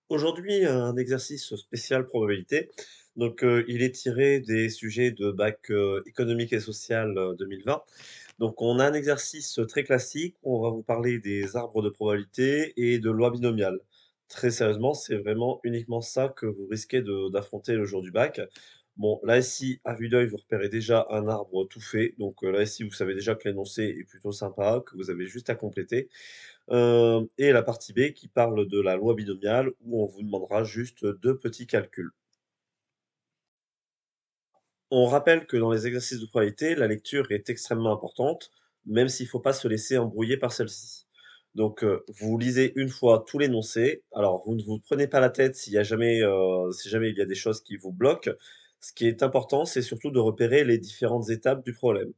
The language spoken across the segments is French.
Aujourd'hui, un exercice spécial probabilité. Il est tiré des sujets de bac, économique et social, 2020. Donc on a un exercice très classique où on va vous parler des arbres de probabilité et de lois binomiales. Très sérieusement, c'est vraiment uniquement ça que vous risquez de d'affronter le jour du bac. Bon, là ici, à vue d'œil, vous repérez déjà un arbre tout fait. Là ici, vous savez déjà que l'énoncé est plutôt sympa, que vous avez juste à compléter. Et la partie B qui parle de la loi binomiale où on vous demandera juste 2 petits calculs. On rappelle que dans les exercices de probabilité, la lecture est extrêmement importante, même s'il ne faut pas se laisser embrouiller par celle-ci. Vous lisez une fois tout l'énoncé. Alors vous ne vous prenez pas la tête s'il y a jamais, si jamais il y a des choses qui vous bloquent. Ce qui est important, c'est surtout de repérer les différentes étapes du problème.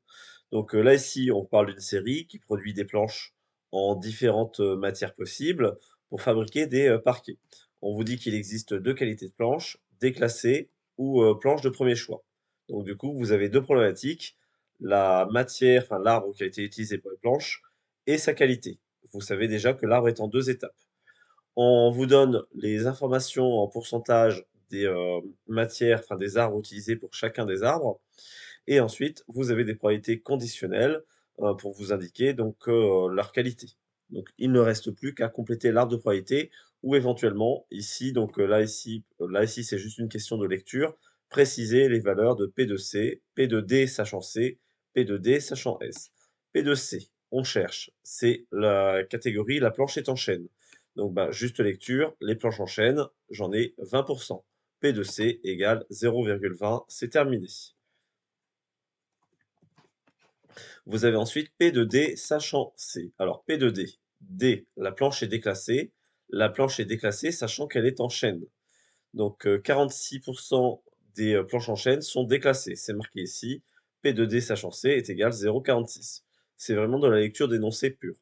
Là, ici, on parle d'une série qui produit des planches en différentes, matières possibles pour fabriquer des, parquets. On vous dit qu'il existe 2 qualités de planches, déclassées ou, planches de premier choix. Donc du coup, vous avez 2 problématiques, la matière, enfin l'arbre qui a été utilisé pour les planches et sa qualité. Vous savez déjà que l'arbre est en 2 étapes. On vous donne les informations en pourcentage des, matières, enfin des arbres utilisés pour chacun des arbres et ensuite, vous avez des probabilités conditionnelles, pour vous indiquer leur qualité. Donc il ne reste plus qu'à compléter l'arbre de probabilité ou éventuellement ici là ici, c'est juste une question de lecture, préciser les valeurs de P de C, P de D sachant C, P de D sachant S. P de C, on cherche, c'est la catégorie la planche est en chaîne. Juste lecture, les planches en chaîne, j'en ai 20. P de C égale 0,20, c'est terminé. Vous avez ensuite P de D sachant C. Alors P de D, D, la planche est déclassée. La planche est déclassée sachant qu'elle est en chaîne. 46 des, planches en chaîne sont déclassées. C'est marqué ici. P de D sachant C est égal 0,46. C'est vraiment de la lecture d'énoncé pur.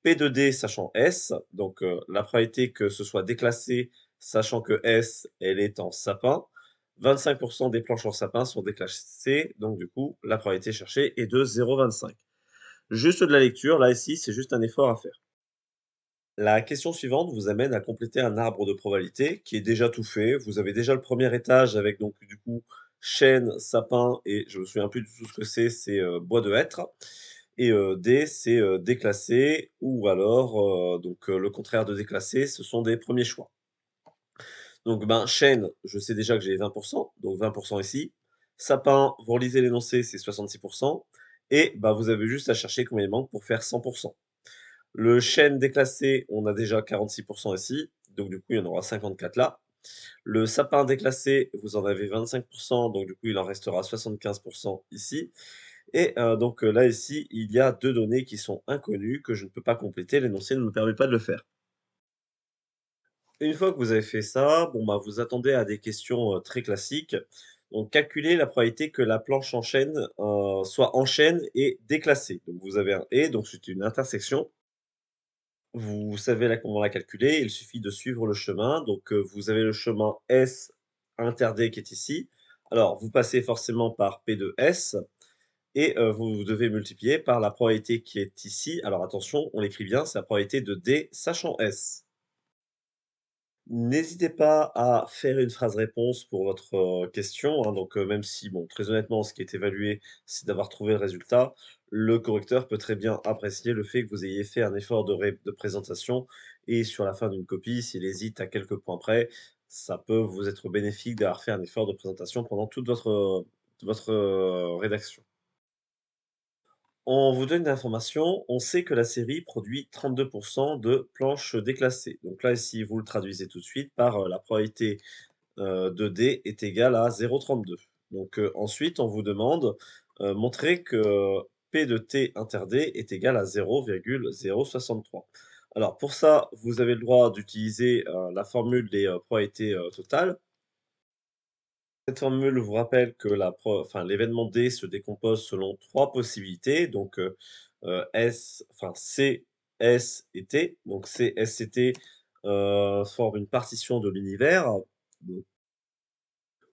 P de D sachant S, la probabilité que ce soit déclassé, sachant que S, elle est en sapin. 25 des planches en sapin sont déclassées, donc du coup, la probabilité cherchée est de 0,25. Juste de la lecture, là ici, c'est juste un effort à faire. La question suivante vous amène à compléter un arbre de probabilité qui est déjà tout fait. Vous avez déjà le premier étage avec donc du coup chêne, sapin et je me souviens plus du tout ce que c'est bois de hêtre. Et D, c'est déclassé ou alors le contraire de déclassé, ce sont des premiers choix. Chêne, je sais déjà que j'ai 20 donc 20 ici. Sapin, vous relisez l'énoncé, c'est 66 et vous avez juste à chercher combien il manque pour faire 100. Le chêne déclassé, on a déjà 46 ici, donc du coup, il y en aura 54 là. Le sapin déclassé, vous en avez 25 donc du coup, il en restera 75 ici. Là, ici, il y a 2 données qui sont inconnues, que je ne peux pas compléter, l'énoncé ne me permet pas de le faire. Une fois que vous avez fait ça, vous attendez à des questions, très classiques. Donc calculez la probabilité que la planche en chaîne, soit en chaîne et déclassée. Donc vous avez un et, donc c'est une intersection. Vous savez là comment la calculer, il suffit de suivre le chemin. Vous avez le chemin S inter D qui est ici. Alors vous passez forcément par P de S et vous devez multiplier par la probabilité qui est ici. Alors attention, on l'écrit bien, c'est la probabilité de D sachant S. N'hésitez pas à faire une phrase réponse pour votre, question, hein, même si bon, très honnêtement, ce qui est évalué, c'est d'avoir trouvé le résultat. Le correcteur peut très bien apprécier le fait que vous ayez fait un effort de présentation et sur la fin d'une copie, s'il hésite à quelques points près, ça peut vous être bénéfique d'avoir fait un effort de présentation pendant toute votre, rédaction. On vous donne une information, on sait que la série produit 32 de planches déclassées. Donc là, ici, vous le traduisez tout de suite par, la probabilité, de D est égale à 0,32. Ensuite, on vous demande, montrer que P de T inter D est égal à 0,063. Alors pour ça, vous avez le droit d'utiliser, la formule des, probabilités, totales. Cette formule vous rappelle que l'événement D se décompose selon 3 possibilités, C, S et T. Donc C, S et T, forment une partition de l'univers. Donc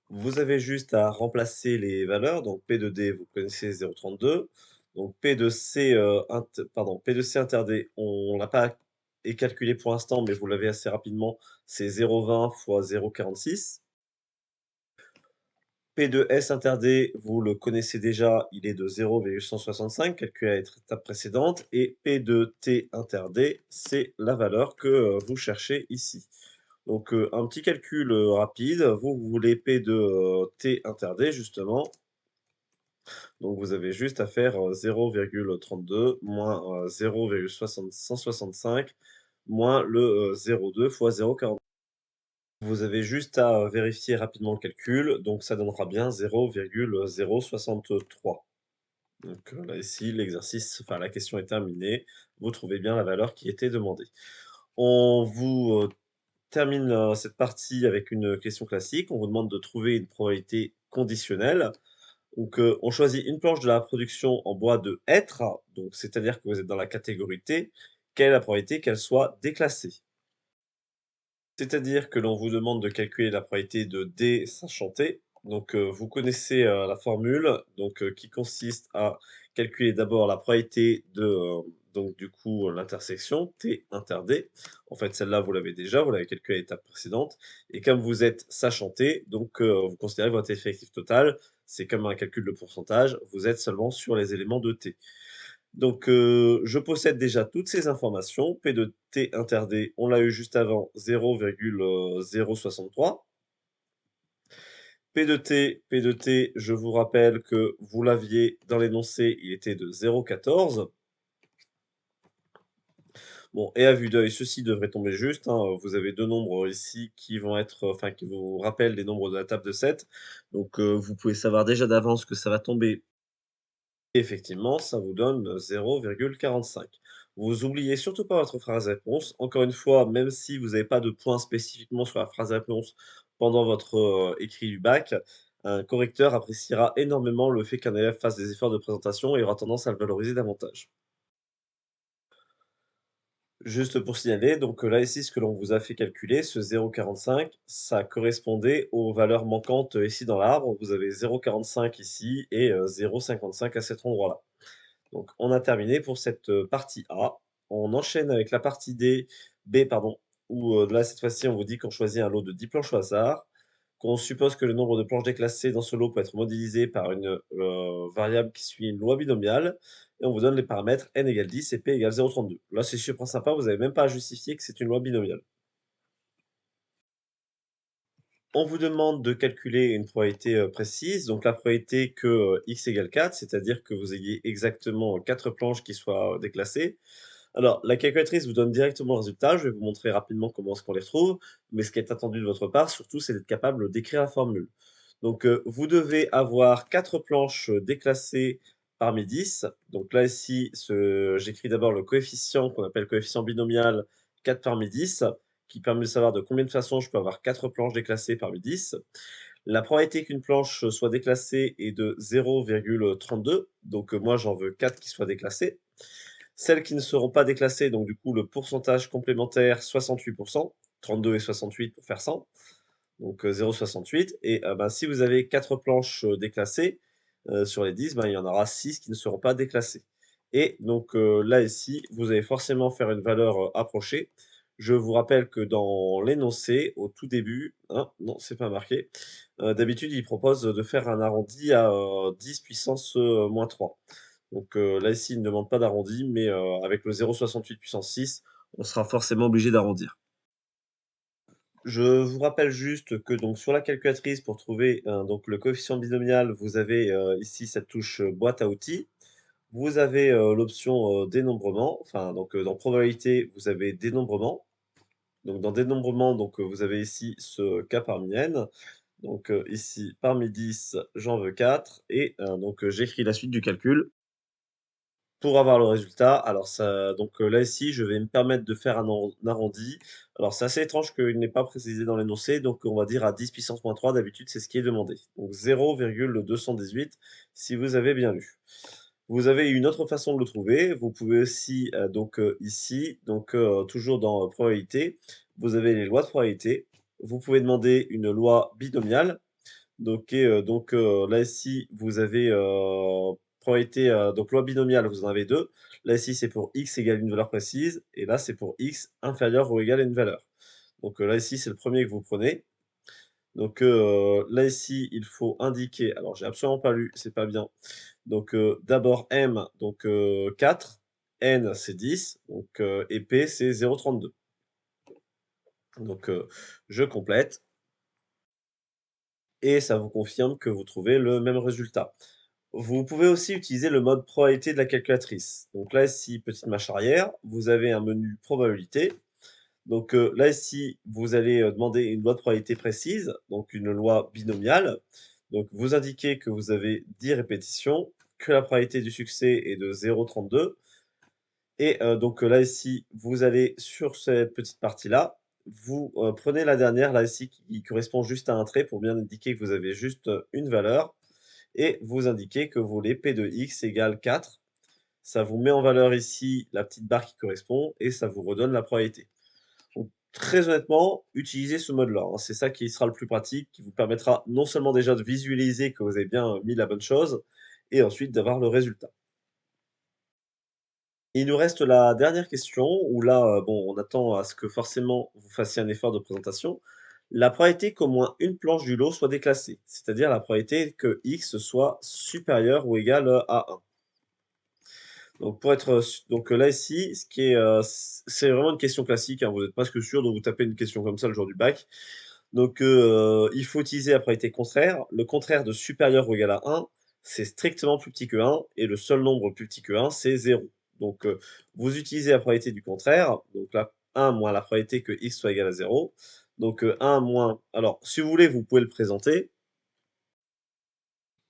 vous avez juste à remplacer les valeurs, donc P de D, vous connaissez 0,32. Donc P de C, P de C inter D, on l'a pas est calculé pour l'instant, mais vous l'avez assez rapidement, c'est 0,20 fois 0,46. P de S inter D, vous le connaissez déjà, il est de 0,165, calculé à l'étape précédente. Et P de T inter D, c'est la valeur que vous cherchez ici. Donc un petit calcul rapide, vous voulez P de T inter D justement. Donc vous avez juste à faire 0,32 moins 0,165 moins le 0,2 fois 0,40. Vous avez juste à vérifier rapidement le calcul, donc ça donnera bien 0,063. Donc là ici, l'exercice, enfin la question est terminée. Vous trouvez bien la valeur qui était demandée. On vous termine cette partie avec une question classique. On vous demande de trouver une probabilité conditionnelle. Donc, on choisit une planche de la production en bois de hêtre, donc c'est-à-dire que vous êtes dans la catégorie T. Quelle est la probabilité qu'elle soit déclassée? C'est-à-dire que l'on vous demande de calculer la probabilité de D sachant T. Donc, vous connaissez la formule donc, qui consiste à calculer d'abord la probabilité de donc du coup l'intersection T inter D. En fait, celle-là, vous l'avez déjà, vous l'avez calculée à l'étape précédente. Et comme vous êtes sachant T, donc vous considérez votre effectif total, c'est comme un calcul de pourcentage, vous êtes seulement sur les éléments de T. Donc, je possède déjà toutes ces informations. P de T inter D, on l'a eu juste avant, 0,063. P de T, je vous rappelle que vous l'aviez dans l'énoncé, il était de 0,14. Bon, et à vue d'œil, ceci devrait tomber juste, hein. Vous avez deux nombres ici qui vont être, enfin, qui vous rappellent les nombres de la table de 7. Donc, vous pouvez savoir déjà d'avance que ça va tomber. Effectivement, ça vous donne 0,45. Vous oubliez surtout pas votre phrase réponse. Encore une fois, même si vous n'avez pas de points spécifiquement sur la phrase réponse pendant votre écrit du bac, un correcteur appréciera énormément le fait qu'un élève fasse des efforts de présentation et aura tendance à le valoriser davantage. Juste pour signaler, donc là ici, ce que l'on vous a fait calculer, ce 0,45, ça correspondait aux valeurs manquantes ici dans l'arbre. Vous avez 0,45 ici et 0,55 à cet endroit-là. Donc, on a terminé pour cette partie A. On enchaîne avec la partie B, pardon, où là, cette fois-ci, on vous dit qu'on choisit un lot de 10 planches au hasard, qu'on suppose que le nombre de planches déclassées dans ce lot peut être modélisé par une variable qui suit une loi binomiale, et on vous donne les paramètres n égale 10 et p égale 0,32. Là, c'est super sympa, vous n'avez même pas à justifier que c'est une loi binomiale. On vous demande de calculer une probabilité précise, donc la probabilité que x égale 4, c'est-à-dire que vous ayez exactement 4 planches qui soient déclassées. Alors, la calculatrice vous donne directement le résultat. Je vais vous montrer rapidement comment est-ce qu'on les retrouve. Mais ce qui est attendu de votre part, surtout, c'est d'être capable d'écrire la formule. Donc, vous devez avoir 4 planches déclassées parmi 10. Donc là, ici, j'écris d'abord le coefficient qu'on appelle coefficient binomial 4 parmi 10, qui permet de savoir de combien de façons je peux avoir 4 planches déclassées parmi 10. La probabilité qu'une planche soit déclassée est de 0,32. Donc, moi, j'en veux 4 qui soient déclassées. Celles qui ne seront pas déclassées, donc du coup, le pourcentage complémentaire, 68%, 32 et 68 pour faire 100, donc 0,68. Et ben, si vous avez 4 planches déclassées sur les 10, ben, il y en aura 6 qui ne seront pas déclassées. Et donc là, ici, vous allez forcément faire une valeur approchée. Je vous rappelle que dans l'énoncé, au tout début, hein, non, c'est pas marqué, d'habitude, il propose de faire un arrondi à 10 puissance moins 3. Donc là, ici, il ne demande pas d'arrondi, mais avec le 0,68 puissance 6, on sera forcément obligé d'arrondir. Je vous rappelle juste que donc sur la calculatrice, pour trouver donc le coefficient binomial, vous avez ici cette touche boîte à outils. Vous avez l'option dénombrement, enfin donc dans probabilité, vous avez dénombrement. Donc dans dénombrement, donc vous avez ici ce k parmi n. Donc ici, parmi 10, j'en veux 4. Et donc j'écris la suite du calcul. Pour avoir le résultat, alors ça donc là ici, je vais me permettre de faire un arrondi. Alors c'est assez étrange qu'il n'ait pas précisé dans l'énoncé, donc on va dire à 10 puissance moins 3, d'habitude c'est ce qui est demandé. Donc 0,218 si vous avez bien lu. Vous avez une autre façon de le trouver, vous pouvez aussi, donc ici, donc toujours dans probabilité, vous avez les lois de probabilité. Vous pouvez demander une loi binomiale, donc là ici, vous avez, probabilité, donc loi binomiale, vous en avez 2. Là, ici, c'est pour x égale une valeur précise et là, c'est pour x inférieur ou égal à une valeur. Donc, là, ici, c'est le premier que vous prenez. Donc, là, ici, il faut indiquer alors j'ai absolument pas lu, c'est pas bien. Donc, d'abord m, donc, 4, n, c'est 10, donc, et p, c'est 0,32. Donc, je complète et ça vous confirme que vous trouvez le même résultat. Vous pouvez aussi utiliser le mode probabilité de la calculatrice. Donc là, ici, petite marche arrière, vous avez un menu probabilité. Donc là, ici, vous allez demander une loi de probabilité précise, donc une loi binomiale. Donc vous indiquez que vous avez 10 répétitions, que la probabilité du succès est de 0,32. Et donc là, ici, vous allez sur cette petite partie-là, vous prenez la dernière, là, ici, qui correspond juste à un trait pour bien indiquer que vous avez juste une valeur et vous indiquez que vous voulez P de x égale 4. Ça vous met en valeur ici la petite barre qui correspond et ça vous redonne la probabilité. Donc, très honnêtement, utilisez ce mode-là, hein. C'est ça qui sera le plus pratique, qui vous permettra non seulement déjà de visualiser que vous avez bien mis la bonne chose et ensuite d'avoir le résultat. Il nous reste la dernière question où là, bon, on attend à ce que forcément vous fassiez un effort de présentation. La probabilité qu'au moins une planche du lot soit déclassée, c'est-à-dire la probabilité que x soit supérieur ou égal, à 1. Donc pour être, donc là ici, ce qui est, c'est vraiment une question classique, hein, vous êtes presque sûr de vous taper une question comme ça le jour du bac. Donc il faut utiliser la probabilité contraire. Le contraire de supérieur ou égal à 1, c'est strictement plus petit que 1 et le seul nombre plus petit que 1, c'est 0. Donc vous utilisez la probabilité du contraire, donc là 1 moins la probabilité que x soit égal à 0. Donc 1 moins alors si vous voulez, vous pouvez le présenter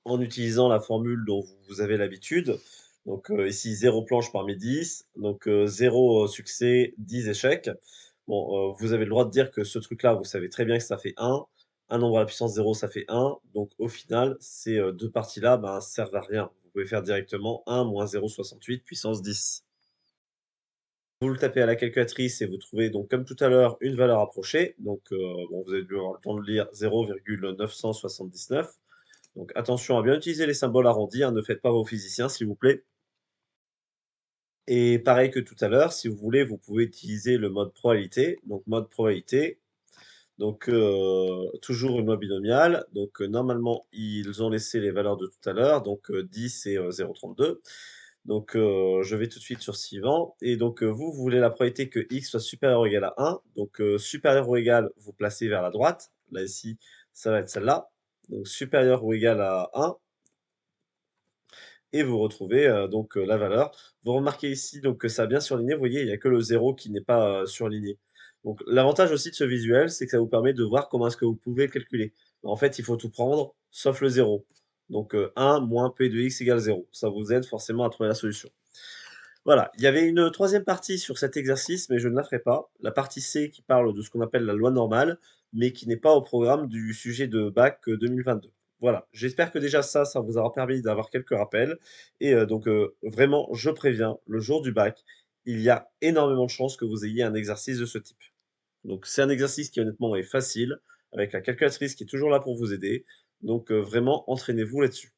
en utilisant la formule dont vous avez l'habitude. Donc ici 0 planche parmi 10, donc 0 succès, 10 échecs. Bon, vous avez le droit de dire que ce truc-là, vous savez très bien que ça fait 1. Un nombre à la puissance 0, ça fait 1. Donc au final, ces 2 parties-là, ben, servent à rien. Vous pouvez faire directement 1 moins 0,68 puissance 10. Vous le tapez à la calculatrice et vous trouvez donc comme tout à l'heure une valeur approchée. Donc bon, vous avez dû avoir le temps de lire 0,979. Donc attention à bien utiliser les symboles arrondis, hein, ne faites pas vos physiciens s'il vous plaît. Et pareil que tout à l'heure, si vous voulez, vous pouvez utiliser le mode probabilité. Donc mode probabilité, donc toujours une loi binomiale. Donc normalement, ils ont laissé les valeurs de tout à l'heure, donc 10 et 0,32. Donc je vais tout de suite sur suivant et donc vous, vous voulez la probabilité que x soit supérieur ou égal à 1. Donc supérieur ou égal, vous placez vers la droite. Là ici, ça va être celle-là. Donc supérieur ou égal à 1 et vous retrouvez, donc la valeur. Vous remarquez ici donc que ça a bien surligné, vous voyez, il y a que le 0 qui n'est pas, surligné. Donc l'avantage aussi de ce visuel, c'est que ça vous permet de voir comment est-ce que vous pouvez calculer. En fait, il faut tout prendre sauf le 0. Donc 1 moins p de x égale 0. Ça vous aide forcément à trouver la solution. Voilà, il y avait une troisième partie sur cet exercice, mais je ne la ferai pas. La partie C qui parle de ce qu'on appelle la loi normale, mais qui n'est pas au programme du sujet de bac 2022. Voilà, j'espère que déjà ça vous aura permis d'avoir quelques rappels. Et donc vraiment, je préviens, le jour du bac, il y a énormément de chances que vous ayez un exercice de ce type. Donc c'est un exercice qui honnêtement est facile, avec la calculatrice qui est toujours là pour vous aider. Donc vraiment, entraînez-vous là-dessus.